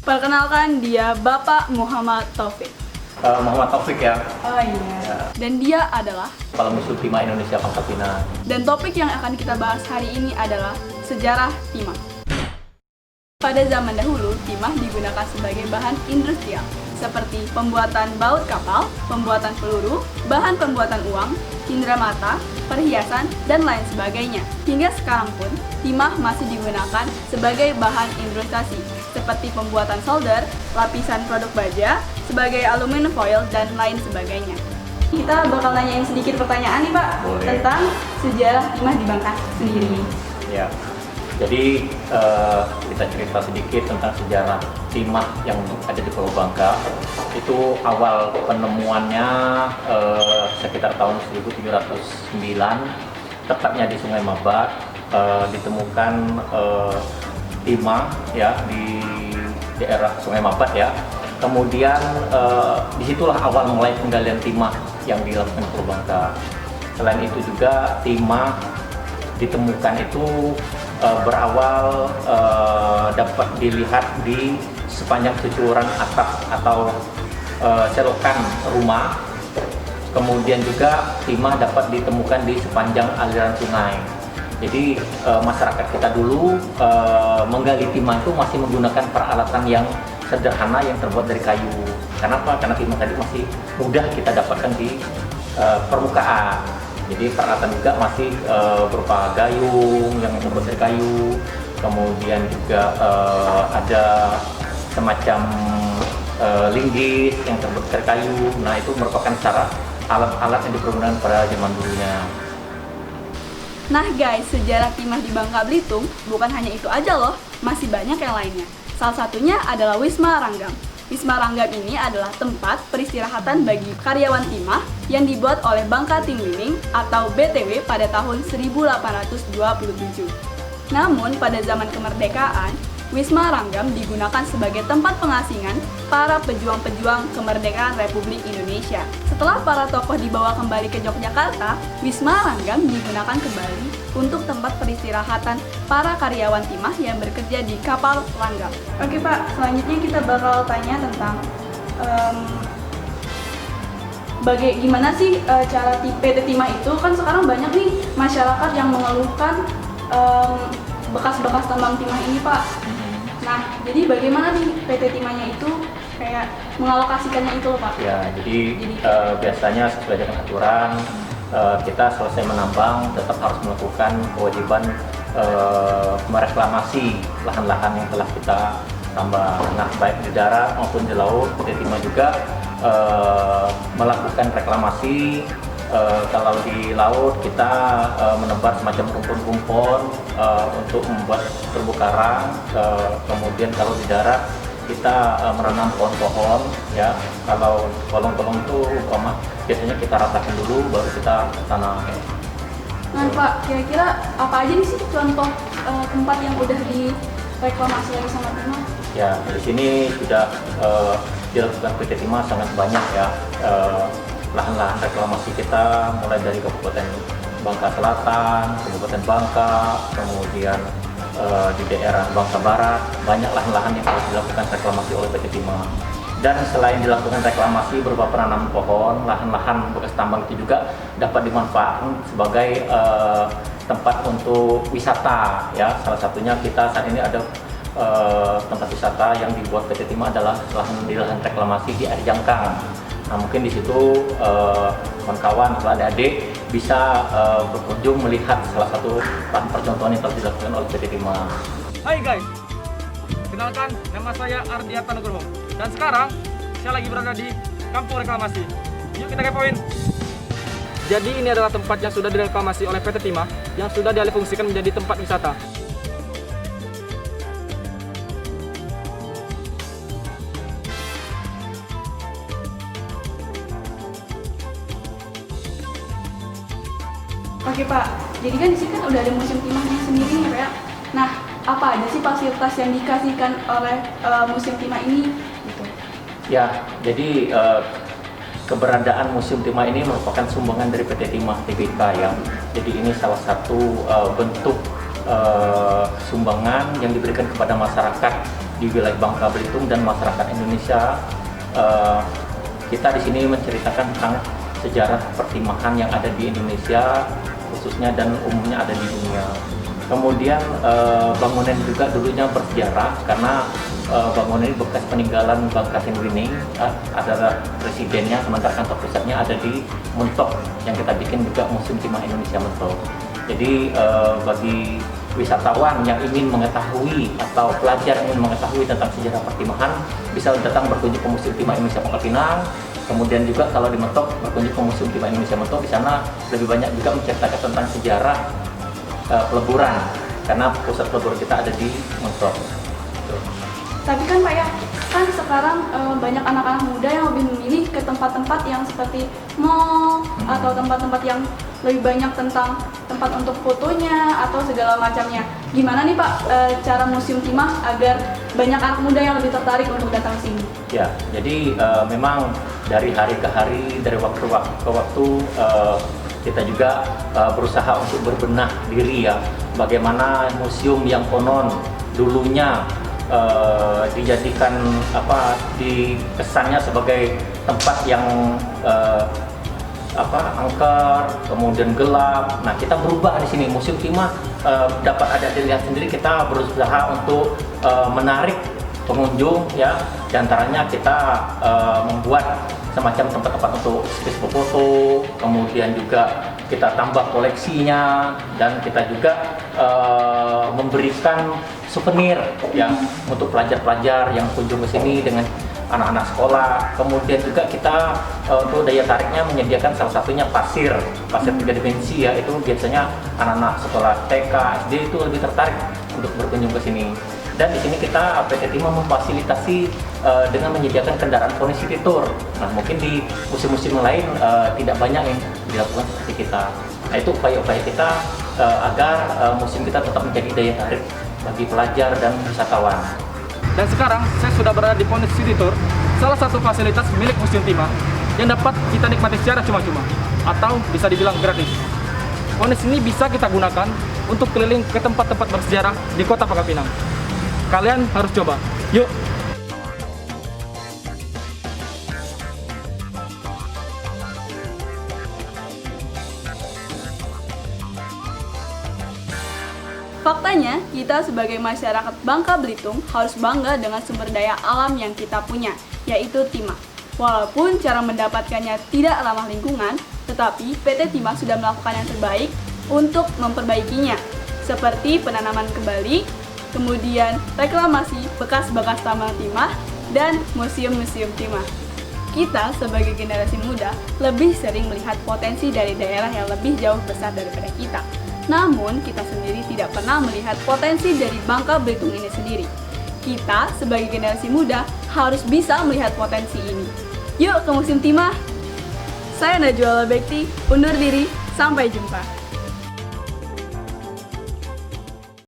Perkenalkan, dia Bapak Muhammad Taufik. Muhammad Taufik ya. Oh iya. Ya. Dan dia adalah Kepala Museum Timah Indonesia Pangkal Pinang. Dan topik yang akan kita bahas hari ini adalah sejarah timah. Pada zaman dahulu, timah digunakan sebagai bahan industrial, seperti pembuatan baut kapal, pembuatan peluru, bahan pembuatan uang, indera mata, perhiasan, dan lain sebagainya. Hingga sekarang pun, timah masih digunakan sebagai bahan ilustrasi, seperti pembuatan solder, lapisan produk baja, sebagai aluminium foil, dan lain sebagainya. Kita bakal nanyain sedikit pertanyaan nih Pak, Boleh. tentang sejarah timah di Bangka sendiri. Ya. Jadi kita cerita sedikit tentang sejarah timah yang ada di Pulau Bangka. Itu awal penemuannya sekitar tahun 1709, tepatnya di Sungai Mabat, ditemukan timah ya di daerah Sungai Mabat ya. Kemudian disitulah awal mulai penggalian timah yang dilakukan di Pulau Bangka. Selain itu juga timah ditemukan itu berawal dapat dilihat di sepanjang cucuran atap atau selokan rumah. Kemudian juga timah dapat ditemukan di sepanjang aliran sungai. Jadi masyarakat kita dulu menggali timah itu masih menggunakan peralatan yang sederhana yang terbuat dari kayu. Kenapa? Karena timah tadi masih mudah kita dapatkan di permukaan. Jadi peralatan juga masih berupa gayung yang terbuat dari kayu, kemudian juga ada semacam linggis yang terbuat dari kayu. Nah, itu merupakan cara alat-alat yang dipergunakan pada zaman dulunya. Nah guys, sejarah timah di Bangka Belitung bukan hanya itu aja loh, masih banyak yang lainnya. Salah satunya adalah Wisma Ranggam. Wisma Ranggam ini adalah tempat peristirahatan bagi karyawan timah yang dibuat oleh Bangka Team Living atau BTW pada tahun 1827. Namun pada zaman kemerdekaan, Wisma Ranggam digunakan sebagai tempat pengasingan para pejuang-pejuang kemerdekaan Republik Indonesia. Setelah para tokoh dibawa kembali ke Yogyakarta, Wisma Ranggam digunakan kembali untuk tempat peristirahatan para karyawan timah yang bekerja di kapal Ranggam. Oke Pak, selanjutnya kita bakal tanya tentang gimana sih cara PT Timah itu. Kan sekarang banyak nih masyarakat yang mengeluhkan bekas-bekas tambang timah ini Pak. Nah, jadi bagaimana nih PT Timahnya itu kayak mengalokasikannya itu loh Pak? Ya, jadi biasanya sesuai dengan aturan kita selesai menambang tetap harus melakukan kewajiban mereklamasi lahan-lahan yang telah kita tambang. Nah, baik di darat maupun di laut, PT Timah juga melakukan reklamasi. Kalau di laut kita menebar semacam rumpun-rumpun untuk membuat terumbu karang. Kemudian kalau di darat kita menanam pohon-pohon ya. Kalau kolong-kolong itu biasanya kita ratakan dulu baru kita tanam. Nah Pak, kira-kira apa aja nih sih contoh tempat yang udah direklamasi lagi sama Timah? Ya, di sini sudah dilakukan PT Timah sangat banyak ya. Lahan-lahan reklamasi kita mulai dari Kabupaten Bangka Selatan, Kabupaten Bangka, kemudian di daerah Bangka Barat, banyak lahan-lahan yang harus dilakukan reklamasi oleh PT Timah. Dan selain dilakukan reklamasi berupa penanaman pohon, lahan-lahan bekas tambang itu juga dapat dimanfaatkan sebagai tempat untuk wisata ya. Salah satunya kita saat ini ada tempat wisata yang dibuat PT Timah adalah lahan reklamasi di Air Jangkang. Nah, mungkin di situ kawan-kawan atau adik-adik bisa berkunjung melihat salah satu lahan percontohan yang telah dilakukan oleh PT Timah. Hai guys, kenalkan nama saya Ardiata Nugroho dan sekarang saya lagi berada di Kampung Reklamasi. Yuk kita kepoin. Jadi ini adalah tempat yang sudah direklamasi oleh PT Timah yang sudah dialihfungsikan menjadi tempat wisata. Oke Pak, jadi kan di sini kan udah ada museum timahnya sendiri nih Pak. Nah, apa aja sih fasilitas yang dikasihkan oleh museum timah ini? Gitu. Ya, jadi keberadaan Museum Timah ini merupakan sumbangan dari PT Timah Tbk ya. Jadi ini salah satu bentuk sumbangan yang diberikan kepada masyarakat di wilayah Bangka Belitung dan masyarakat Indonesia. Kita di sini menceritakan tentang sejarah pertimahan yang ada di Indonesia khususnya dan umumnya ada di dunia. Kemudian bangunan juga dulunya bersejarah karena bangunan ini bekas peninggalan Bangka Sengwining, adalah presidennya, sementara kantor pusatnya ada di Mentok yang kita bikin juga Museum Timah Indonesia Mentok. Jadi bagi wisatawan yang ingin mengetahui atau pelajar yang ingin mengetahui tentang sejarah pertimahan bisa datang berkunjung ke Museum Timah Indonesia Pangkal Pinang. Kemudian juga kalau di Mentok berkunjung ke Museum Timah Indonesia Mentok, di sana lebih banyak juga menceritakan tentang sejarah peleburan karena pusat pelebur kita ada di Mentok. Tapi kan Pak ya, kan sekarang banyak anak-anak muda yang lebih memilih ke tempat-tempat yang seperti mall atau tempat-tempat yang lebih banyak tentang tempat untuk fotonya atau segala macamnya. Gimana nih Pak cara Museum Timah agar banyak anak muda yang lebih tertarik untuk datang ke sini? Ya, jadi memang dari hari ke hari, dari waktu ke waktu kita juga berusaha untuk berbenah diri ya. Bagaimana museum yang konon dulunya dijadikan kesannya sebagai tempat yang angker, kemudian gelap. Nah, kita berubah di sini. Museum Timah dapat ada dilihat sendiri, kita berusaha untuk menarik pengunjung ya. Di antaranya kita membuat semacam tempat-tempat untuk foto, kemudian juga kita tambah koleksinya, dan kita juga memberikan souvenir ya untuk pelajar-pelajar yang kunjung ke sini dengan anak-anak sekolah. Kemudian juga kita untuk daya tariknya menyediakan salah satunya pasir 3 dimensi ya, itu biasanya anak-anak sekolah TK, SD itu lebih tertarik untuk berkunjung ke sini. Dan di sini kita PT Timah memfasilitasi dengan menyediakan kendaraan kondisi tour. Nah, mungkin di museum-museum lain tidak banyak yang dilakukan seperti kita. Nah, itu upaya-upaya kita agar museum kita tetap menjadi daya tarik bagi pelajar dan wisatawan. Dan sekarang saya sudah berada di Pondok City Tour, salah satu fasilitas milik Museum Timah yang dapat kita nikmati secara cuma-cuma atau bisa dibilang gratis. Pondok ini bisa kita gunakan untuk keliling ke tempat-tempat bersejarah di Kota Pangkal Pinang. Kalian harus coba. Yuk! Faktanya, kita sebagai masyarakat Bangka Belitung harus bangga dengan sumber daya alam yang kita punya, yaitu timah. Walaupun cara mendapatkannya tidak ramah lingkungan, tetapi PT Timah sudah melakukan yang terbaik untuk memperbaikinya, seperti penanaman kembali, kemudian reklamasi bekas-bekas tambang timah, dan museum-museum timah. Kita sebagai generasi muda lebih sering melihat potensi dari daerah yang lebih jauh besar daripada kita. Namun, kita sendiri tidak pernah melihat potensi dari Bangka Belitung ini sendiri. Kita sebagai generasi muda harus bisa melihat potensi ini. Yuk ke Museum Timah! Saya Najwa Bekti, undur diri, sampai jumpa.